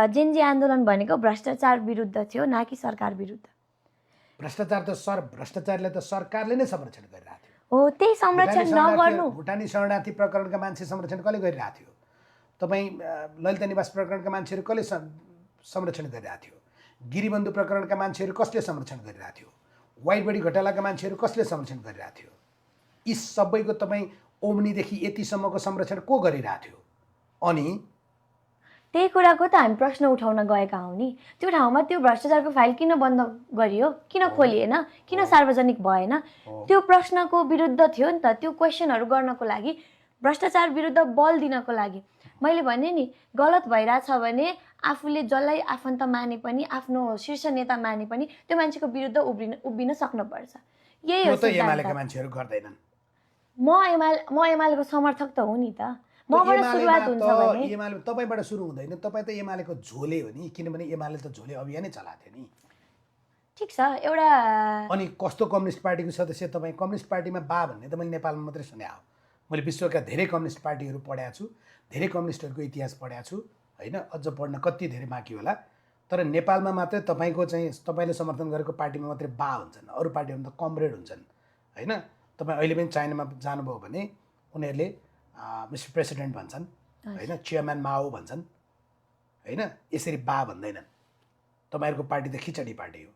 Gen Z आन्दोलन भनेको भ्रष्टाचार विरुद्ध थियो, न कि सरकार विरुद्ध। भ्रष्टाचारले त सरकारले नै संरक्षण गरिरहेको थियो। हो, त्यही संरक्षण नगर्नु। भुटानी शरणार्थी प्रकरणका मान्छे संरक्षण कसले गरिरहेको थियो? तपाईँ ललित निवास प्रकरणका मान्छेहरू कसले संरक्षण गरिरहेको थियो? गिरिबन्धु प्रकरणका मान्छेहरू कसले संरक्षण गरिरहेको थियो? वाइट बडी घोटालाका मान्छेहरू कसले संरक्षण गरिरहेको थियो? यी सबैको तपाईँ ओम्नीदेखि यतिसम्मको संरक्षण को गरिरहेको थियो? अनि त्यही कुराको त हामी प्रश्न उठाउन गएका हौँ नि। त्यो ठाउँमा त्यो भ्रष्टाचारको फाइल किन बन्द गरियो, किन खोलिएन, किन सार्वजनिक भएन? त्यो प्रश्नको विरुद्ध थियो नि त। त्यो क्वेसनहरू गर्नको लागि, भ्रष्टाचार विरुद्ध बल दिनको लागि। मैले भने नि, गलत भइरहेछ भने आफूले जसलाई आफन्त माने पनि, आफ्नो शीर्ष नेता माने पनि त्यो मान्छेको विरुद्ध उभिन सक्नुपर्छ। यही हो त एमालेका मान्छेहरू गर्दैनन्। म एमालेको समर्थक त हो नि त। मबाट सुरुवात हुन्छ भने एमाले तपाईबाट सुरु हुँदैन। तपाईँ त एमालेको झोले हो नि, किनभने एमाले त झोले अभियानै चलाएको थियो नि। ठिक छ। एउटा अनि कस्तो कम्युनिस्ट पार्टीको सदस्य तपाईँ? कम्युनिस्ट पार्टीमा बा भन्ने त मैले नेपालमा मात्रै सुने हो। मैले विश्वका धेरै कम्युनिस्ट पार्टीहरू पढाएको छु, धेरै कम्युनिस्टहरूको इतिहास पढाएको छु होइन। अझ पढ्न कति धेरै बाँकी होला। तर नेपालमा मात्रै तपाईँको चाहिँ तपाईँले समर्थन गरेको पार्टीमा मात्रै बा हुन्छन्, अरू पार्टीहरूमा त कमरेड हुन्छन् होइन। तपाईँ अहिले पनि चाइनामा जानुभयो भने उनीहरूले मिस्टर प्रेसिडेन्ट भन्छन् होइन, चेयरम्यान माओ भन्छन् होइन। यसरी बा भन्दैनन्। तपाईँहरूको पार्टी त खिचडी पार्टी हो।